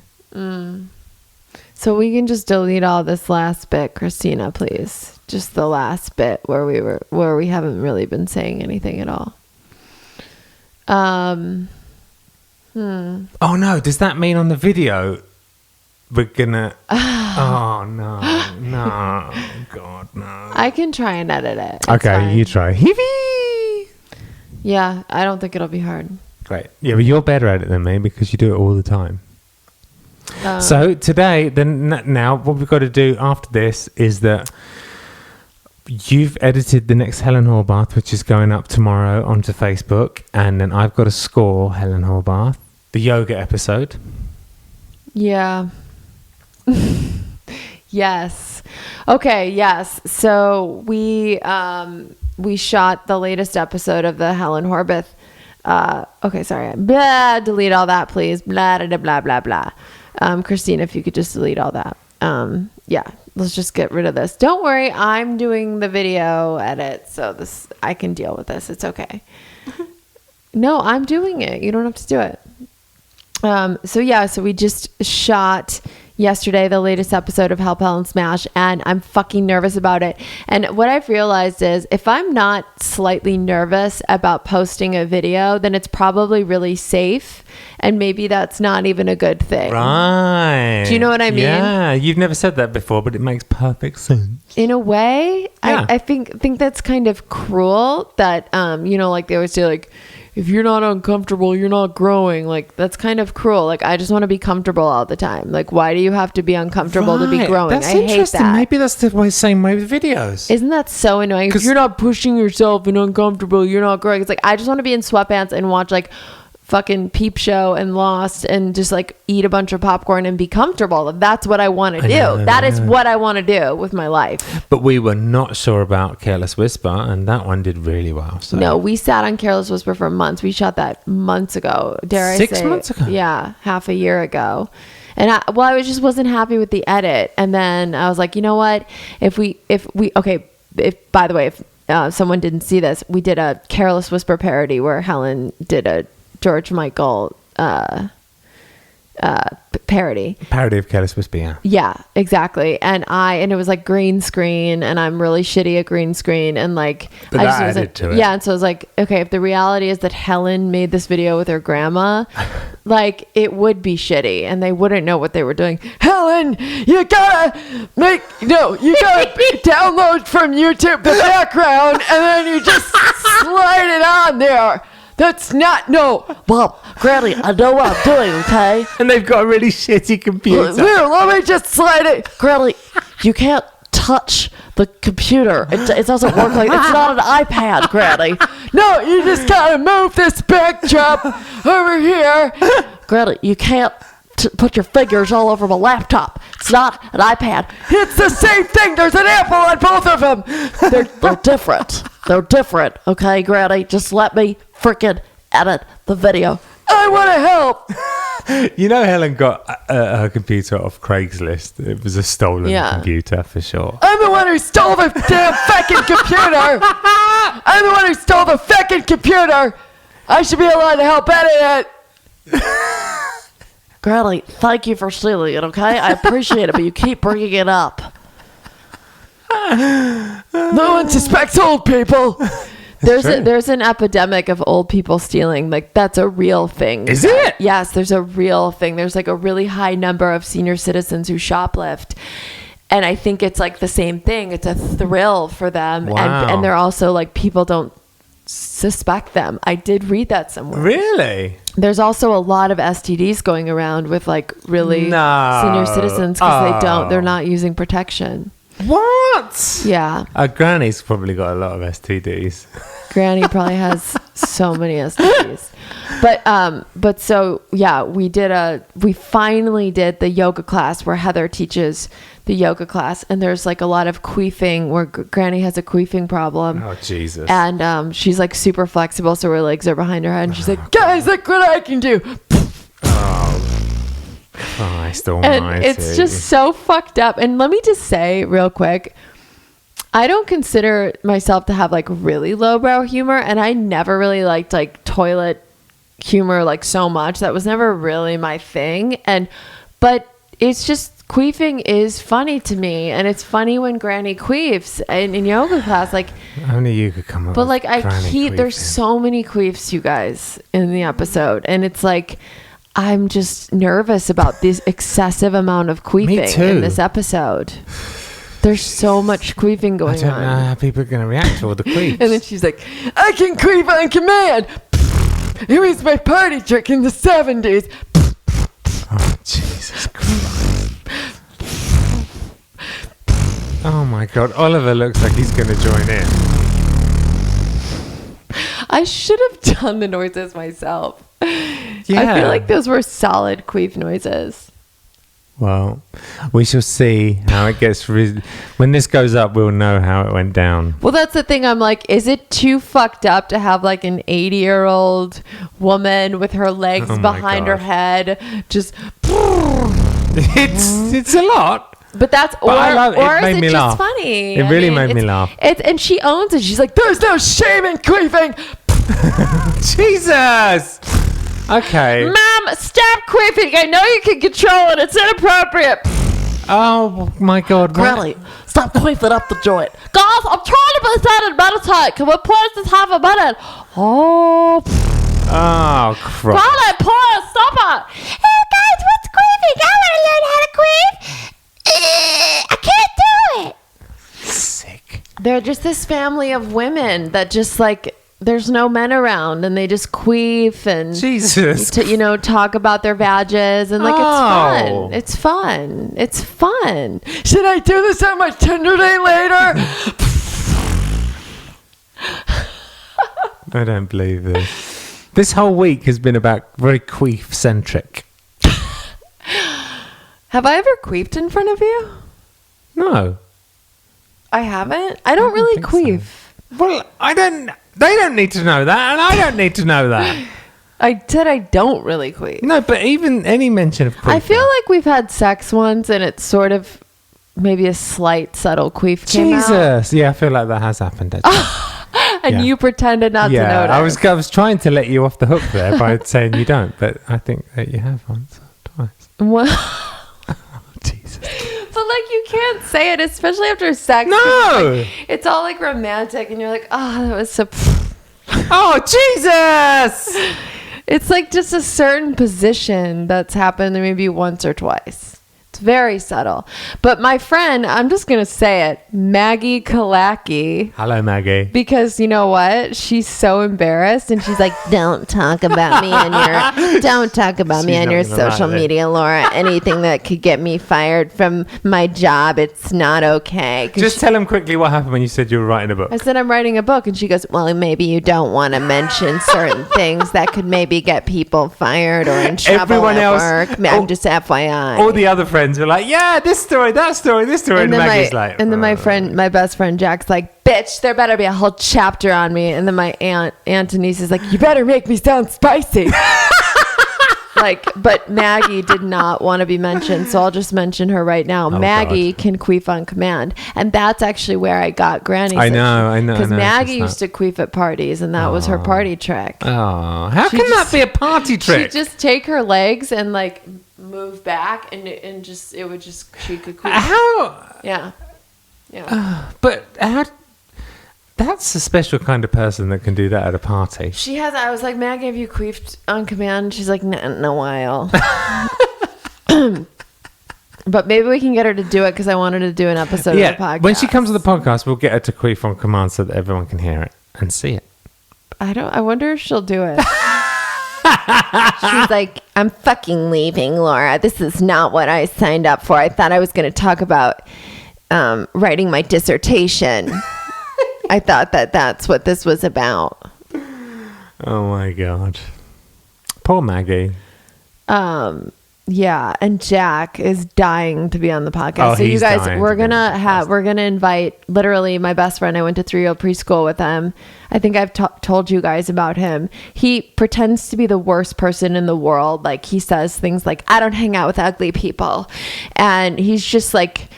So we can just delete all this last bit, Christina, please. Just the last bit where we haven't really been saying anything at all. Oh no! Does that mean on the video we're gonna? Oh no! God no! I can try and edit it. It's Okay, fine. you try. Hippie! Yeah, I don't think it'll be hard. Great. Yeah, but you're better at it than me because you do it all the time. So today, now what we've got to do after this is that you've edited the next Helen Horvath, which is going up tomorrow onto Facebook, and then I've got to score Helen Horvath, the yoga episode. Yeah. Yes. Okay. Yes. So we shot the latest episode of the Helen Horvath. Okay. Sorry. Blah. Delete all that, please. Blah blah blah blah blah. Christina, if you could just delete all that. Yeah. Let's just get rid of this. Don't worry. I'm doing the video edit, so I can deal with this. It's okay. No, I'm doing it. You don't have to do it. So we just shot yesterday the latest episode of Help Helen Smash, and I'm fucking nervous about it. And what I've realized is if I'm not slightly nervous about posting a video, then it's probably really safe, and maybe that's not even a good thing. Right. Do you know what I mean? Yeah, you've never said that before, but it makes perfect sense. In a way, Yeah. I think that's kind of cruel that, like they always say, like, if you're not uncomfortable, you're not growing. Like, that's kind of cruel. Like, I just want to be comfortable all the time. Like, why do you have to be uncomfortable to be growing? That's I hate interesting. that. Maybe that's the same way with videos. Isn't that so annoying? If you're not pushing yourself and uncomfortable, you're not growing. It's like, I just want to be in sweatpants and watch like fucking Peep Show and Lost and just like eat a bunch of popcorn and be comfortable. That's what I want to do. That is what I want to do with my life. But we were not sure about Careless Whisper, and that one did really well. So. No, we sat on Careless Whisper for months. We shot that months ago. Dare I say? 6 months ago? Yeah, half a year ago. And I just wasn't happy with the edit. And then I was like, you know what? If by the way, if someone didn't see this, we did a Careless Whisper parody where Helen did a George Michael parody of Careless Whisper. Yeah, exactly. And it was like green screen, and I'm really shitty at green screen, and like But I just that wasn't added to it. Yeah, and so I was like, okay, if the reality is that Helen made this video with her grandma, like it would be shitty and they wouldn't know what they were doing. Helen, you gotta download from YouTube the background and then you just slide it on there. That's not, no. Well, Granny, I know what I'm doing, okay? And they've got a really shitty computer. Here, let me just slide it. Granny, you can't touch the computer. It doesn't work like, it's not an iPad, Granny. No, you just gotta move this backdrop over here. Granny, you can't put your fingers all over my laptop. It's not an iPad. It's the same thing. There's an apple on both of them. They're different. They're different. Okay, Granny, just let me freaking edit the video. I want to help. You know, Helen got her computer off Craigslist. It was a stolen computer for sure. I'm the one who stole the damn fucking computer. I'm the one who stole the fucking computer. I should be allowed to help edit it. Granny, thank you for stealing it, okay? I appreciate it, but you keep bringing it up. No one suspects old people. There's an epidemic of old people stealing. Like, that's a real thing. Is it? Yes, there's a real thing. There's like a really high number of senior citizens who shoplift. And I think it's like the same thing. It's a thrill for them. Wow. And they're also like, people don't suspect them. I did read that somewhere. Really? There's also a lot of STDs going around with like really senior citizens because they're not using protection. What? Yeah. Granny's probably got a lot of STDs. Granny probably has so many STDs. But so yeah, we finally did the yoga class where Heather teaches the yoga class, and there's like a lot of queefing where Granny has a queefing problem. Oh Jesus. And she's like super flexible, so her legs are behind her head, and she's like, guys, look what I can do. Christ almighty. And it's just so fucked up. And let me just say real quick, I don't consider myself to have like really lowbrow humor, and I never really liked like toilet humor like so much. That was never really my thing. But it's just, queefing is funny to me, and it's funny when Granny queefs in yoga class. Like, only you could come up. But like, Granny there's so many queefs, you guys, in the episode, and it's like, I'm just nervous about this excessive amount of queefing in this episode. There's so much queefing going on. I don't know how people are going to react to all the queefs. And then she's like, I can queef on command. It was my party trick in the 70s. Oh, Jesus Christ. Oh my God. Oliver looks like he's going to join in. I should have done the noises myself. Yeah. I feel like those were solid queef noises. Well, we shall see how it gets. When this goes up, we'll know how it went down. Well, that's the thing. I'm like, is it too fucked up to have like an 80-year-old woman with her legs behind her head? Just. It's a lot. But that's, or is it just funny? It really made me laugh. And she owns it. She's like, there's no shame in queefing. Jesus. Okay. Mom, stop queefing. I know you can control it. It's inappropriate. Oh my God. Really? Stop queefing up the joint. Guys, I'm trying to be sad and meditate. Can we please just have a minute? Oh, crap. Granny, please stop it. Hey guys, what's queefing? I want to learn how to queef. I can't do it. Sick. They're just this family of women that just like, there's no men around, and they just queef and Jesus, talk about their vages, and like it's fun. It's fun. Should I do this on my Tinder date later? I don't believe this. This whole week has been about very queef centric. Have I ever queefed in front of you? No, I haven't. I don't really queef. So. Well, I don't. They don't need to know that, and I don't need to know that. I said I don't really queef. No, but even any mention of queef. I feel like we've had sex once, and it's sort of maybe a slight, subtle queef came out. Jesus. Yeah, I feel like that has happened, actually. And you pretended not to notice. I was trying to let you off the hook there by saying you don't, but I think that you have once or twice. What? Oh, Jesus. But like, you can't say it, especially after sex. No! It's all like romantic, and you're like, oh, that was so. Oh, Jesus! It's like just a certain position that's happened maybe once or twice. It's very subtle. But my friend, I'm just going to say it, Maggie Kalaki. Hello, Maggie. Because you know what? She's so embarrassed, and she's like, don't talk about me on your social media, Laura. Anything that could get me fired from my job, it's not okay. Just tell him quickly what happened when you said you were writing a book. I said, I'm writing a book. And she goes, well, maybe you don't want to mention certain things that could maybe get people fired or in trouble Everyone at else, work. I'm just FYI. All the other friends were like, yeah, this story, that story, this story. And Maggie's like... And then my best friend Jack's like, bitch, there better be a whole chapter on me. And then my aunt and niece is like, you better make me sound spicy. like, but Maggie did not want to be mentioned, so I'll just mention her right now. Maggie can queef on command, and that's actually where I got Granny. I know. Because Maggie used to queef at parties, and that was her party trick. Oh, how can that be a party trick? She'd just take her legs and like move back, and just it would just she could queef. How? Yeah. But how? That's a special kind of person that can do that at a party. She has. I was like, Maggie, have you queefed on command? She's like, not in a while. But maybe we can get her to do it because I wanted to do an episode of the podcast. When she comes to the podcast, we'll get her to queef on command so that everyone can hear it and see it. I wonder if she'll do it. She's like, I'm fucking leaving, Laura. This is not what I signed up for. I thought I was going to talk about writing my dissertation. I thought that's what this was about. Oh my God. Poor Maggie. Yeah, and Jack is dying to be on the podcast. Oh, so you guys, we're gonna invite literally my best friend. I went to 3-year-old preschool with him. I think I've told you guys about him. He pretends to be the worst person in the world. Like he says things like, I don't hang out with ugly people. And he's just like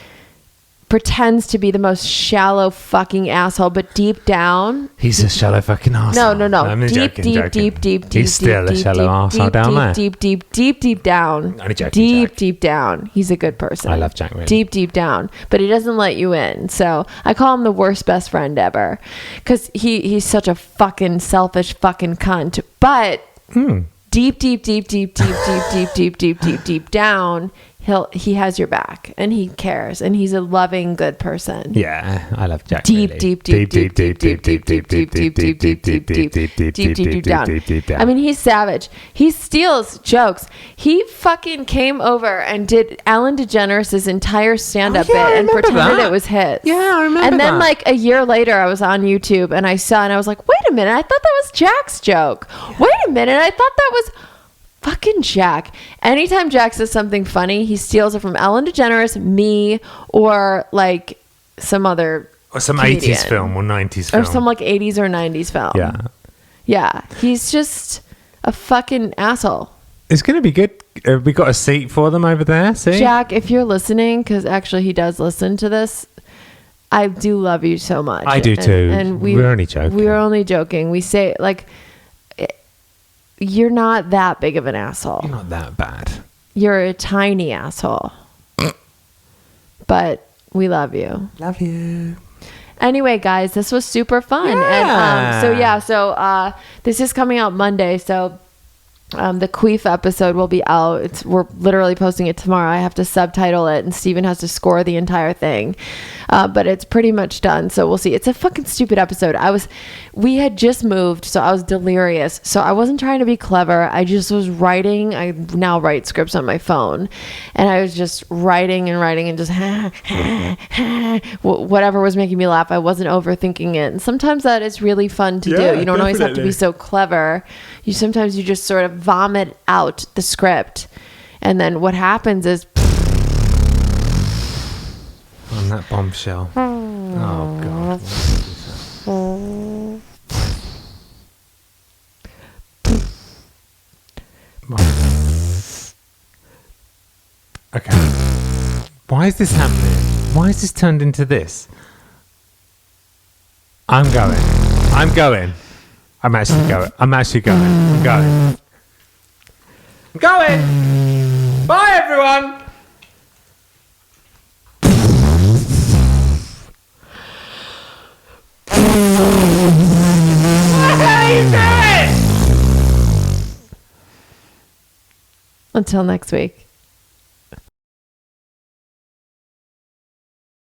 pretends to be the most shallow fucking asshole, but deep down he's a shallow fucking asshole. No. I'm Deep. He's still a shallow asshole down there. Deep down. Only joking, Jack. Deep down. He's a good person. I love Jack, really. Deep down. But he doesn't let you in. So I call him the worst best friend ever. Because he's such a fucking selfish fucking cunt. But deep down, he has your back and he cares and he's a loving, good person. Yeah, I love Jack. Deep down. I mean, he's savage. He steals jokes. He fucking came over and did Ellen DeGeneres' entire stand-up bit and pretended it was his. Yeah, I remember that. And then like a year later, I was on YouTube and I saw and I was like, wait a minute, I thought that was Jack's joke. Wait a minute, I thought that was fucking Jack. Anytime Jack says something funny, he steals it from Ellen DeGeneres, me, or like some other or some comedian. 80s film or 90s film. Or some like 80s or 90s film. Yeah. Yeah. He's just a fucking asshole. It's going to be good. We got a seat for them over there. See? Jack, if you're listening, because actually he does listen to this, I do love you so much. I do too. And we're only joking. We're only joking. We say like, you're not that big of an asshole. You're not that bad. You're a tiny asshole. But we love you. Love you. Anyway, guys, this was super fun. Yeah. And so this is coming out Monday. So the Queef episode will be out. We're literally posting it tomorrow. I have to subtitle it and Steven has to score the entire thing. But it's pretty much done. So we'll see. It's a fucking stupid episode. We had just moved, so I was delirious. So I wasn't trying to be clever. I just was writing. I now write scripts on my phone. And I was just writing and just whatever was making me laugh. I wasn't overthinking it. And sometimes that is really fun to do. You don't always have to be so clever. Sometimes you just sort of vomit out the script. And then what happens is on that bombshell. Oh God. Okay. Why is this happening? Why is this turned into this? I'm going. I'm actually going. I'm going. Bye, everyone. Until next week.